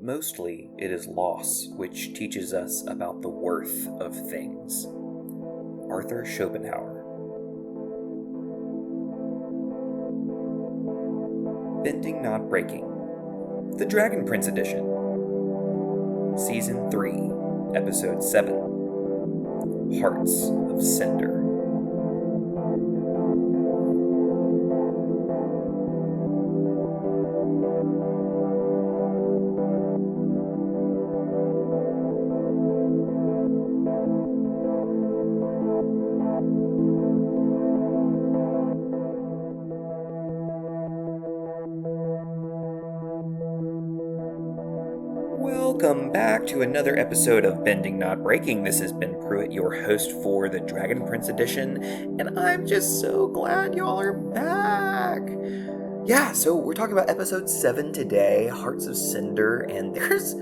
mostly it is loss which teaches us about the worth of things. Arthur Schopenhauer. Bending Not Breaking, The Dragon Prince Edition, Season 3, Episode 7, Hearts of Cinder. Welcome back to another episode of Bending Not Breaking. This has been Pruitt, your host for the Dragon Prince Edition, and I'm just so glad y'all are back. Yeah, so we're talking about episode 7 today, Hearts of Cinder, and there's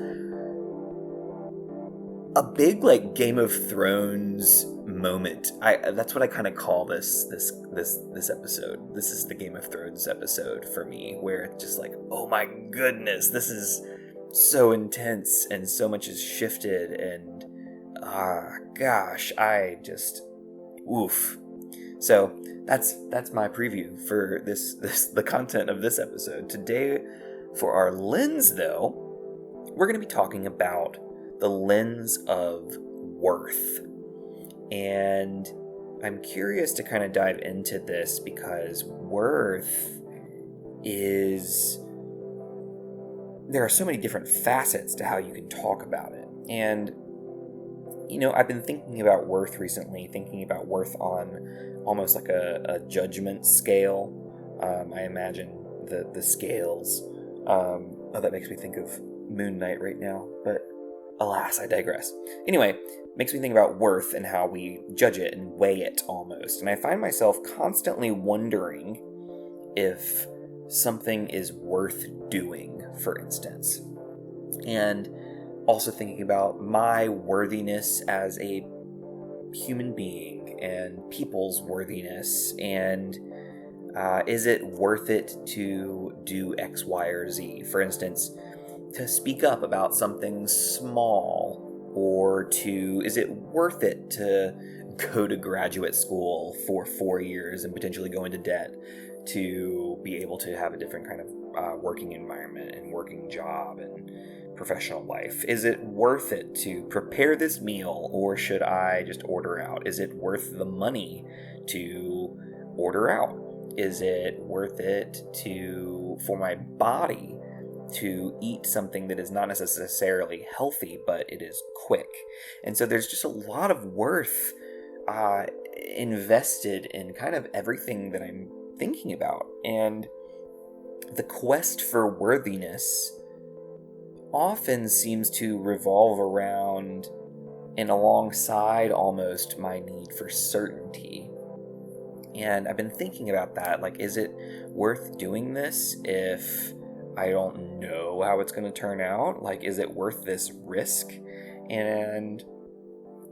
a big Game of Thrones moment. That's what I kind of call this episode. This is the Game of Thrones episode for me, where it's just oh my goodness, this is so intense and so much has shifted, and gosh, I just oof. So that's my preview for the content of this episode. Today, for our lens though, we're going to be talking about the lens of worth. And I'm curious to kind of dive into this because worth is... there are so many different facets to how you can talk about it. And, I've been thinking about worth recently, thinking about worth on almost like a judgment scale. I imagine the scales. That makes me think of Moon Knight right now, but alas, I digress. Anyway, makes me think about worth and how we judge it and weigh it almost. And I find myself constantly wondering if something is worth doing, for instance. And also thinking about my worthiness as a human being and people's worthiness, and is it worth it to do X, Y, or Z? For instance, to speak up about something small, or is it worth it to go to graduate school for 4 years and potentially go into debt to be able to have a different kind of working environment and working job and professional life? Is it worth it to prepare this meal, or should I just order out? Is it worth the money to order out? Is it worth it for my body to eat something that is not necessarily healthy, but it is quick? And so there's just a lot of worth invested in kind of everything that I'm thinking about. And the quest for worthiness often seems to revolve around and alongside almost my need for certainty. And I've been thinking about that. Is it worth doing this if I don't know how it's going to turn out? Is it worth this risk? And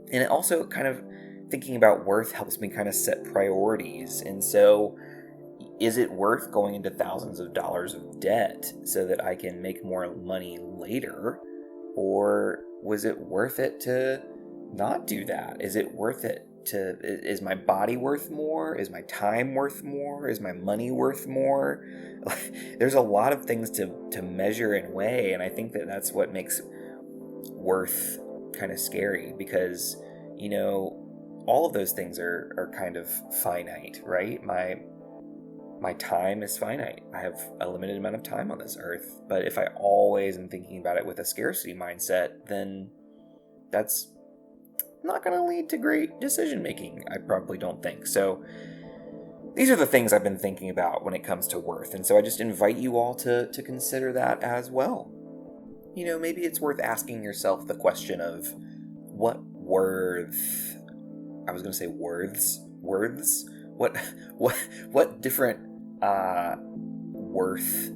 it also kind of thinking about worth helps me kind of set priorities. And so, is it worth going into thousands of dollars of debt so that I can make more money later? Or was it worth it to not do that? Is it worth it is my body worth more? Is my time worth more? Is my money worth more? There's a lot of things to measure and weigh, and I think that that's what makes worth kind of scary, because, all of those things are kind of finite, right? My time is finite. I have a limited amount of time on this earth. But if I always am thinking about it with a scarcity mindset, then that's not going to lead to great decision making. I probably don't think. So these are the things I've been thinking about when it comes to worth. And so I just invite you all to consider that as well. Maybe it's worth asking yourself the question of what worth... I was going to say worths? What different worth...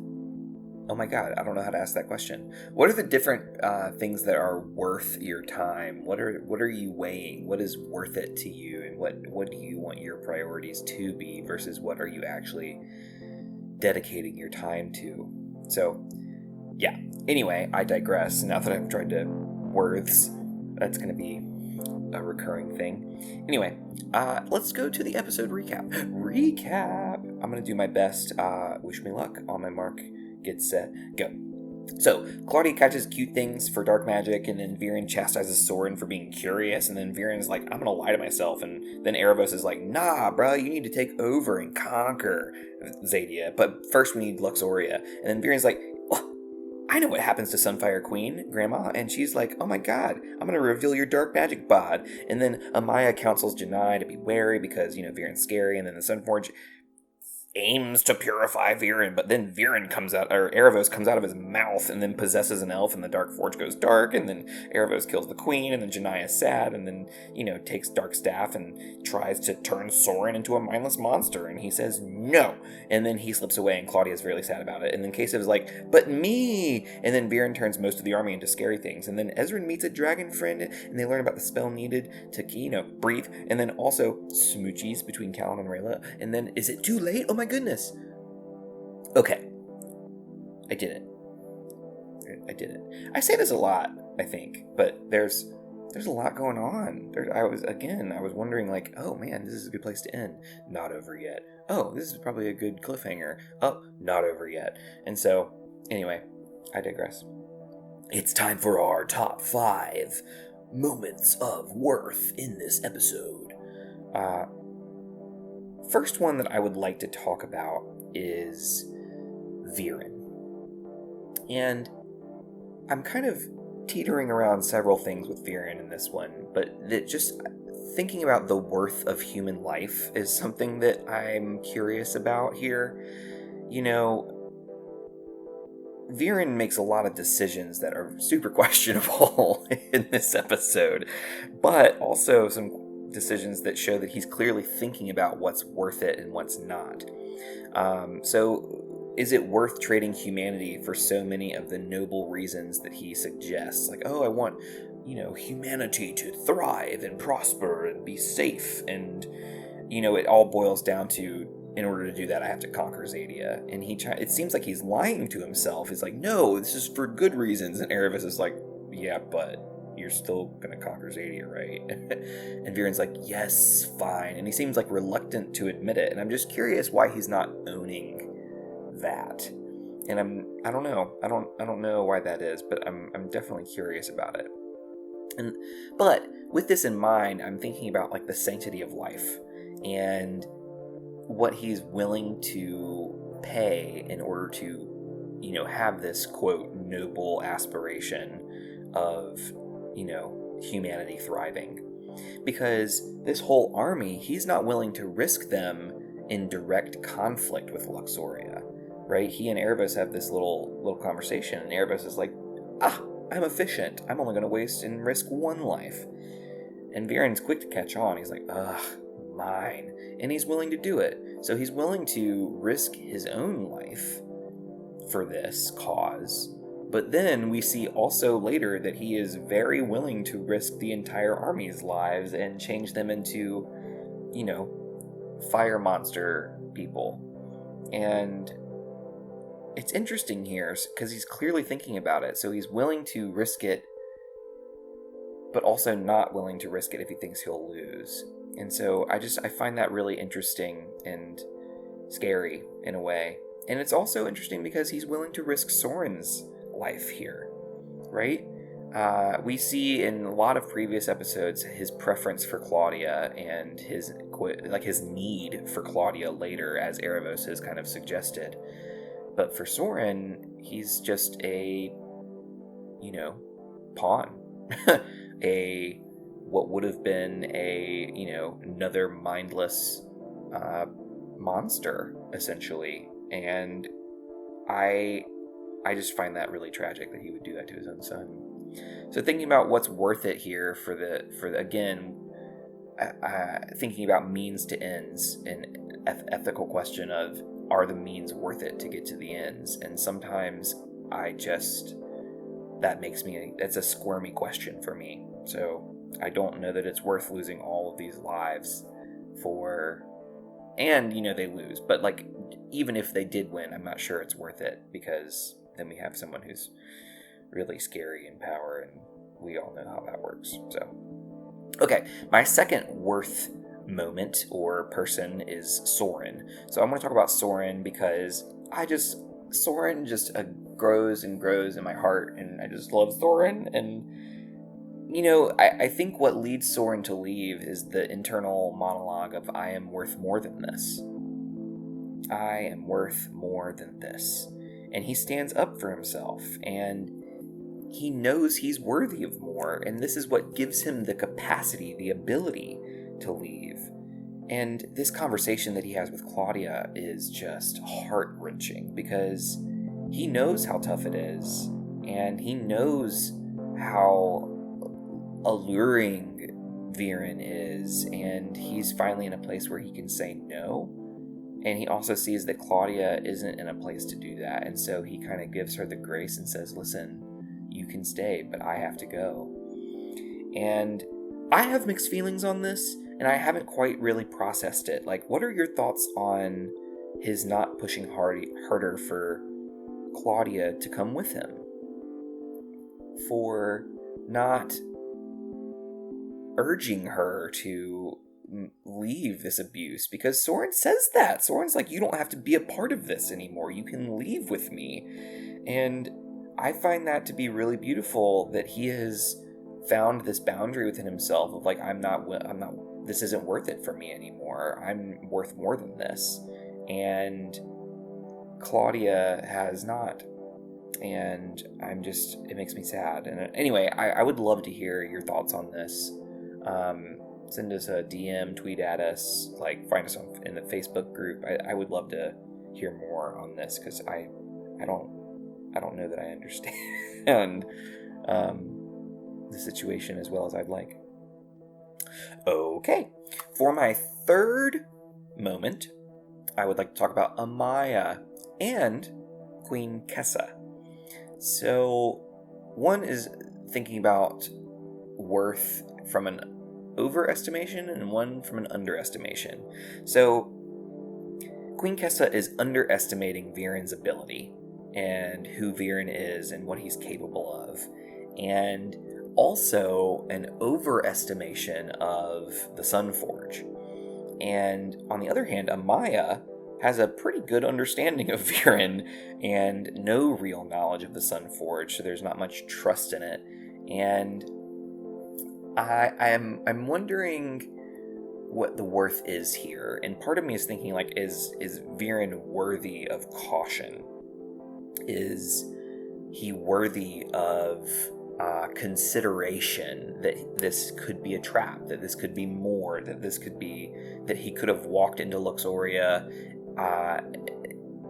Oh my god, I don't know how to ask that question. What are the different things that are worth your time? What are you weighing? What is worth it to you? And what do you want your priorities to be versus what are you actually dedicating your time to? So Yeah. Anyway, I digress. Now that I've tried to words, that's going to be a recurring thing. Anyway, let's go to the episode recap. I'm going to do my best. Wish me luck. On my mark, get set, go. So, Claudia catches cute things for dark magic, and then Viren chastises Soren for being curious, and then Viren's like, I'm gonna lie to myself, and then Erebos is like, nah, bro, you need to take over and conquer Zadia, but first we need Luxoria. And then Viren's like, well, I know what happens to Sunfire Queen, Grandma, and she's like, oh my god, I'm gonna reveal your dark magic bod. And then Amaya counsels Janai to be wary because, Viren's scary, and then the Sunforge aims to purify Viren, but then Viren comes out, or Erebos comes out of his mouth and then possesses an elf, and the Dark Forge goes dark, and then Erebos kills the queen, and then Janai is sad, and then, takes Dark Staff and tries to turn Soren into a mindless monster, and he says no, and then he slips away, and Claudia is really sad about it, and then Kasev's like, but me, and then Viren turns most of the army into scary things, and then Ezran meets a dragon friend, and they learn about the spell needed to, breathe, and then also smoochies between Callan and Rayla, and then, is it too late? Oh my goodness. Okay. I did it. I say this a lot, I think, but there's a lot going on. I was wondering, like, oh man, this is a good place to end. Not over yet. Oh, this is probably a good cliffhanger. Oh, not over yet. And so, anyway, I digress. It's time for our top 5 moments of worth in this episode. First one that I would like to talk about is Viren. And I'm kind of teetering around several things with Viren in this one, but just thinking about the worth of human life is something that I'm curious about here. Viren makes a lot of decisions that are super questionable in this episode, but also some decisions that show that he's clearly thinking about what's worth it and what's not. So is it worth trading humanity for so many of the noble reasons that he suggests? Like, oh, I want, humanity to thrive and prosper and be safe. And, it all boils down to, in order to do that, I have to conquer Zadia. And it seems like he's lying to himself. He's like, no, this is for good reasons. And Erebus is like, yeah, but you're still gonna conquer Zadia, right? And Viren's like, yes, fine. And he seems like reluctant to admit it. And I'm just curious why he's not owning that. And I don't know. I don't know why that is, but I'm definitely curious about it. But with this in mind, I'm thinking about like the sanctity of life and what he's willing to pay in order to, have this quote noble aspiration of humanity thriving. Because this whole army, he's not willing to risk them in direct conflict with Luxoria, right? He and Erebos have this little conversation, and Erebos is like, I'm efficient. I'm only going to waste and risk one life. And Viren's quick to catch on. He's like, mine. And he's willing to do it. So he's willing to risk his own life for this cause. But then we see also later that he is very willing to risk the entire army's lives and change them into, fire monster people. And it's interesting here because he's clearly thinking about it. So he's willing to risk it, but also not willing to risk it if he thinks he'll lose. And so I find that really interesting and scary in a way. And it's also interesting because he's willing to risk Soren's life here, right? We see in a lot of previous episodes his preference for Claudia and his need for Claudia later, as Erebos has kind of suggested. But for Soren, he's just a, pawn. What would have been another mindless monster, essentially. And I just find that really tragic that he would do that to his own son. So thinking about what's worth it here thinking about means to ends, an ethical question of, are the means worth it to get to the ends? And sometimes that's a squirmy question for me. So I don't know that it's worth losing all of these lives for, and they lose, but like, even if they did win, I'm not sure it's worth it, because then we have someone who's really scary in power, and we all know how that works. So, okay, my second worth moment or person is Soren. So I'm going to talk about Soren because Soren just grows and grows in my heart, and I just love Soren. And I think what leads Soren to leave is the internal monologue of I am worth more than this. I am worth more than this. And he stands up for himself, and he knows he's worthy of more, and this is what gives him the capacity, the ability to leave. And this conversation that he has with Claudia is just heart-wrenching because he knows how tough it is, and he knows how alluring Viren is, and he's finally in a place where he can say no. And he also sees that Claudia isn't in a place to do that, and so he kind of gives her the grace and says, listen, you can stay, but I have to go. And I have mixed feelings on this, and I haven't quite really processed it. Like, what are your thoughts on his not pushing harder for Claudia to come with him? For not urging her to leave this abuse? Because Soren says that. Soren's like, you don't have to be a part of this anymore. You can leave with me. And I find that to be really beautiful, that he has found this boundary within himself of like, I'm not, this isn't worth it for me anymore. I'm worth more than this. And Claudia has not. And it makes me sad. And anyway, I would love to hear your thoughts on this. Send us a DM, tweet at us, like find us in the Facebook group. I would love to hear more on this because I don't know that I understand the situation as well as I'd like. Okay, for my third moment, I would like to talk about Amaya and Queen Kessa. So, one is thinking about worth from an overestimation and one from an underestimation. So, Queen Kessa is underestimating Viren's ability and who Viren is and what he's capable of, and also an overestimation of the Sunforge. And on the other hand, Amaya has a pretty good understanding of Viren and no real knowledge of the Sunforge, so there's not much trust in it. And I'm wondering what the worth is here. And part of me is thinking, like, is Viren worthy of caution? Is he worthy of consideration that this could be a trap, that this could be more, that he could have walked into Luxoria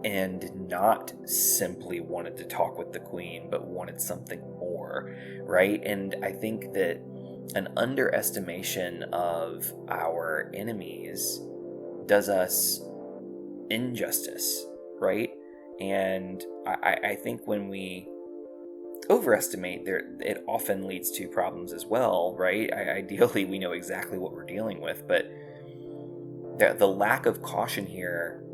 and not simply wanted to talk with the Queen, but wanted something more, right? And I think that an underestimation of our enemies does us injustice, right? And I think when we overestimate, it often leads to problems as well, right? Ideally, we know exactly what we're dealing with, but the lack of caution here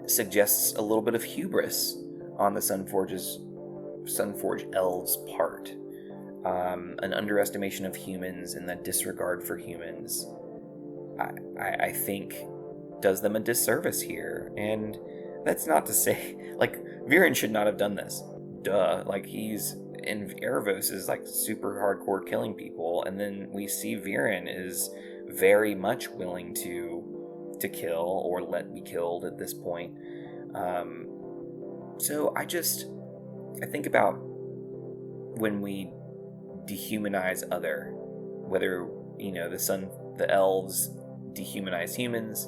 suggests a little bit of hubris on the Sunforge elves' part. An underestimation of humans and the disregard for humans, I think, does them a disservice here. And that's not to say, like, Viren should not have done this. Duh. Like, he's in Erebos is like super hardcore killing people, and then we see Viren is very much willing to kill or let be killed at this point. So I think about when we dehumanize other, whether the elves dehumanize humans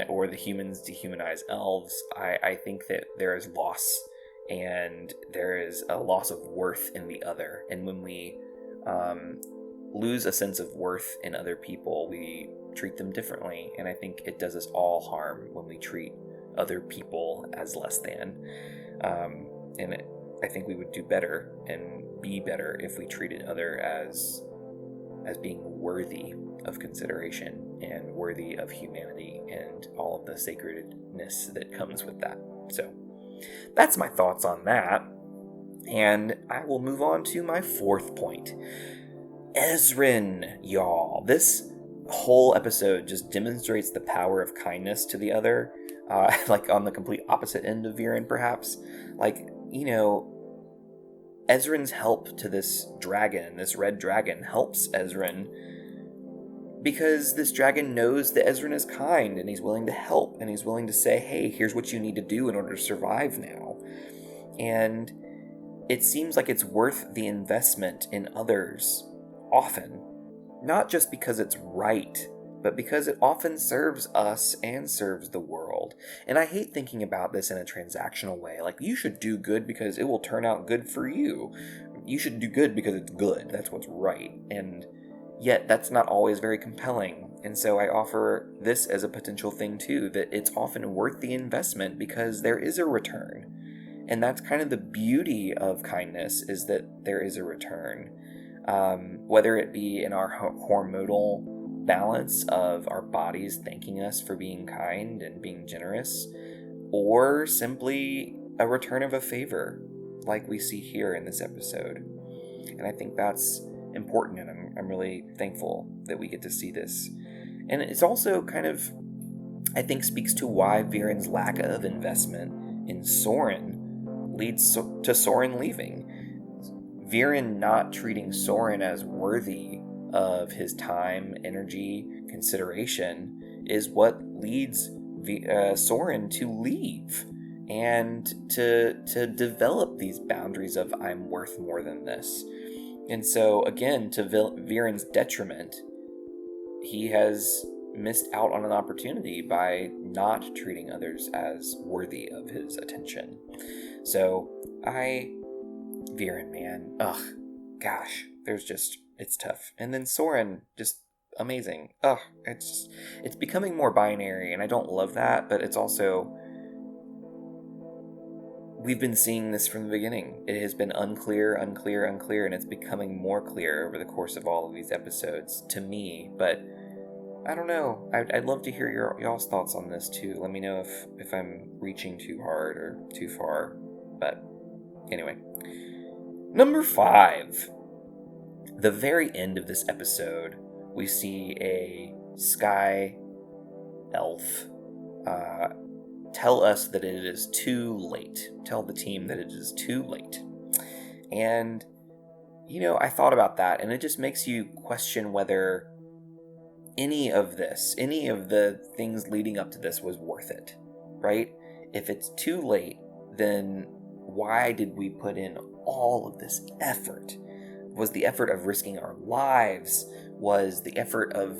or the humans dehumanize elves. I think that there is loss, and there is a loss of worth in the other. And when we lose a sense of worth in other people, we treat them differently. And I think it does us all harm when we treat other people as less than. I think we would do better and be better if we treated other as being worthy of consideration and worthy of humanity and all of the sacredness that comes with that. So, that's my thoughts on that. And I will move on to my fourth point. Ezrin, y'all. This whole episode just demonstrates the power of kindness to the other, like on the complete opposite end of Viren, perhaps. Like, Ezrin's help to this dragon, this red dragon, helps Ezrin because this dragon knows that Ezrin is kind, and he's willing to help, and he's willing to say, hey, here's what you need to do in order to survive now. And it seems like it's worth the investment in others often, not just because it's right, but because it often serves us and serves the world. And I hate thinking about this in a transactional way. Like, you should do good because it will turn out good for you. You should do good because it's good. That's what's right. And yet, that's not always very compelling. And so I offer this as a potential thing too, that it's often worth the investment because there is a return. And that's kind of the beauty of kindness, is that there is a return. Whether it be in our hormonal balance of our bodies thanking us for being kind and being generous, or simply a return of a favor, like we see here in this episode. And I think that's important, and I'm really thankful that we get to see this. And it's also kind of, I think, speaks to why Viren's lack of investment in Soren leads to Soren leaving. Viren not treating Soren as worthy of his time, energy, consideration is what leads Soren to leave and to develop these boundaries of I'm worth more than this. And so, again, to Viren's detriment, he has missed out on an opportunity by not treating others as worthy of his attention. So, Viren, man, gosh, it's tough. And then Soren, just amazing. It's becoming more binary, and I don't love that, but it's also, we've been seeing this from the beginning. It has been unclear, and it's becoming more clear over the course of all of these episodes to me, but I don't know. I'd love to hear y'all's thoughts on this too. Let me know if I'm reaching too hard or too far, but anyway. Number 5. The very end of this episode, we see a sky elf tell us that it is too late. Tell the team that it is too late. And, I thought about that, and it just makes you question whether any of the things leading up to this was worth it, right? If it's too late, then why did we put in all of this effort? Was the effort of risking our lives? Was the effort of,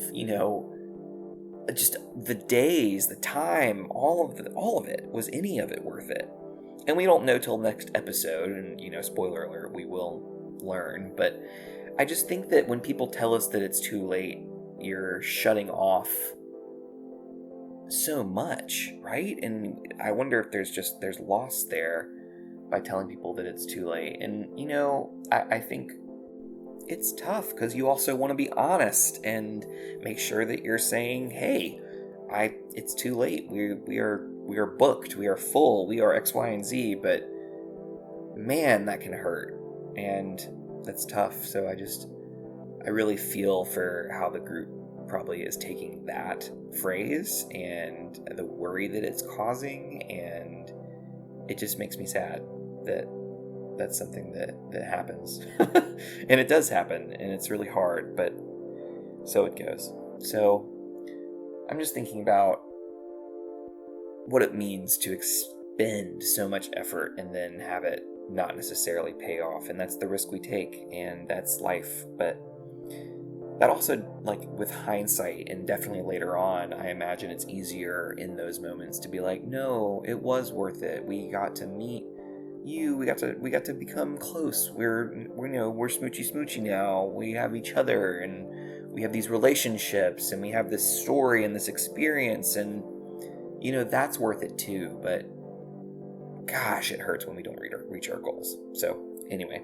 just the days, the time, all of it, was any of it worth it? And we don't know till next episode, and, spoiler alert, we will learn. But I just think that when people tell us that it's too late, you're shutting off so much, right? And I wonder if there's loss there by telling people that it's too late. And, I think it's tough because you also want to be honest and make sure that you're saying, hey, it's too late. We are booked. We are full. We are X, Y, and Z. But man, that can hurt. And that's tough. So I really feel for how the group probably is taking that phrase and the worry that it's causing. And it just makes me sad that that's something that happens. And it does happen, and it's really hard, but so it goes. So I'm just thinking about what it means to expend so much effort and then have it not necessarily pay off. And that's the risk we take, and that's life. But that also, like, with hindsight, and definitely later on, I imagine it's easier in those moments to be like, no, it was worth it. We got to meet you. We got to become close. We're smoochy now. We have each other, and we have these relationships, and we have this story and this experience, and that's worth it too. But gosh, it hurts when we don't reach our goals. So anyway,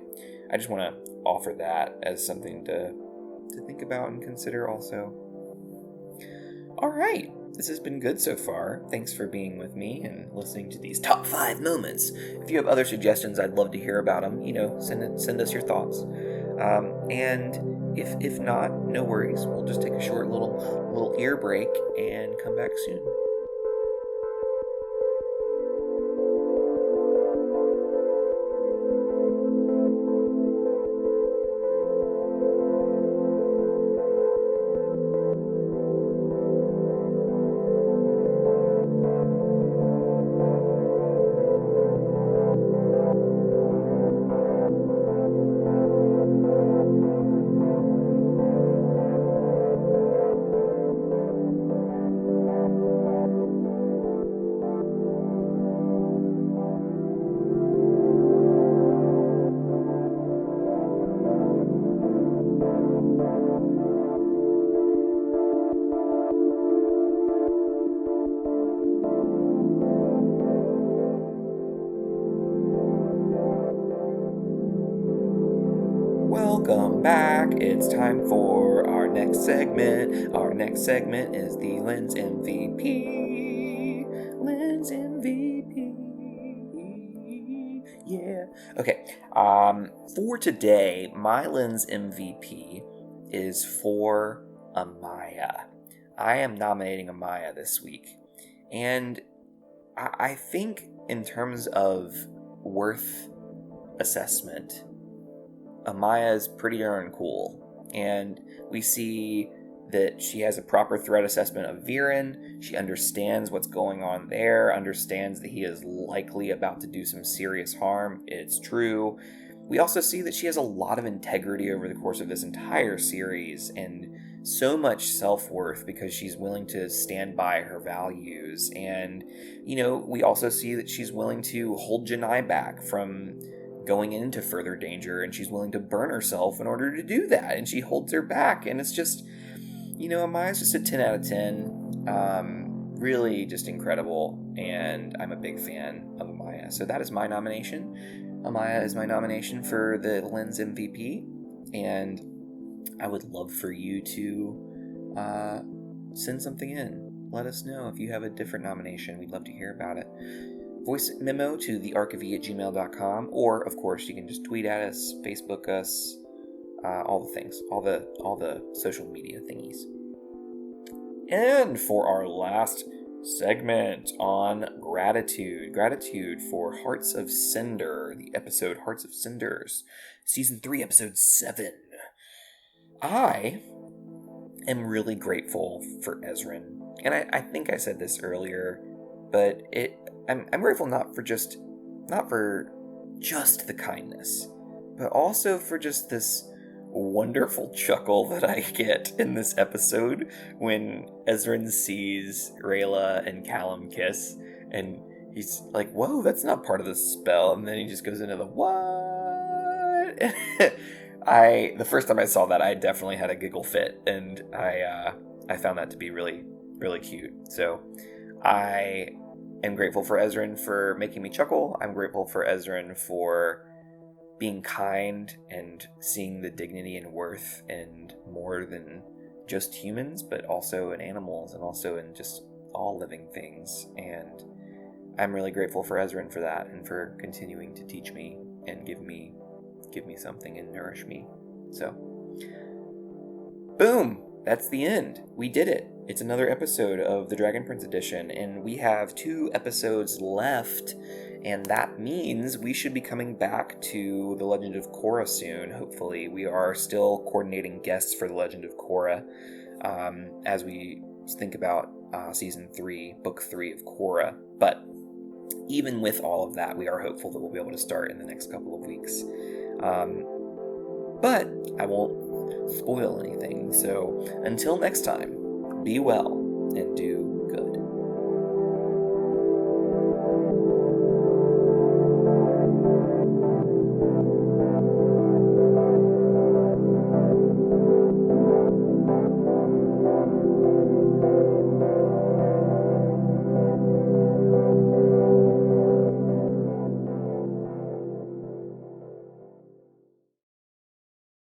I just want to offer that as something to think about and consider also. All right, this has been good so far. Thanks for being with me and listening to these top 5 moments. If you have other suggestions, I'd love to hear about them. Send us your thoughts. And if not, no worries. We'll just take a short little ear break and come back soon. Welcome back. It's time for our next segment. Our next segment is the Lens MVP. Lens MVP. Yeah. Okay. For today, my Lens MVP is for Amaya. I am nominating Amaya this week. And I think in terms of worth assessment, Amaya is pretty darn cool, and we see that she has a proper threat assessment of Viren. She understands what's going on there, understands that he is likely about to do some serious harm. It's true. We also see that she has a lot of integrity over the course of this entire series, and so much self-worth because she's willing to stand by her values. And, we also see that she's willing to hold Janai back from going into further danger, and she's willing to burn herself in order to do that, and she holds her back. And it's just, Amaya's just a 10 out of 10. Really just incredible, and I'm a big fan of Amaya. So that is my nomination. Amaya is my nomination for the Lens MVP, and I would love for you to send something in. Let us know if you have a different nomination. We'd love to hear about it. Voice memo to thearkofe@gmail.com, or of course you can just tweet at us, Facebook us, all the things, all the social media thingies. And for our last segment on gratitude for Hearts of Cinder, the episode Hearts of Cinders, season 3, episode 7. I am really grateful for Ezrin, and I think I said this earlier, but I'm grateful not for just the kindness, but also for just this wonderful chuckle that I get in this episode when Ezrin sees Rayla and Callum kiss, and he's like, "Whoa, that's not part of the spell," and then he just goes into the what? The first time I saw that, I definitely had a giggle fit, and I found that to be really, really cute. So I am grateful for Ezrin for making me chuckle. I'm grateful for Ezrin for being kind and seeing the dignity and worth in more than just humans, but also in animals and also in just all living things. And I'm really grateful for Ezrin for that, and for continuing to teach me and give me something and nourish me. So, boom! That's the end. We did it. It's another episode of the Dragon Prince Edition, and we have 2 episodes left, and that means we should be coming back to The Legend of Korra soon, hopefully. We are still coordinating guests for The Legend of Korra as we think about Season 3, Book 3 of Korra. But even with all of that, we are hopeful that we'll be able to start in the next couple of weeks. But I won't spoil anything, so until next time, be well and do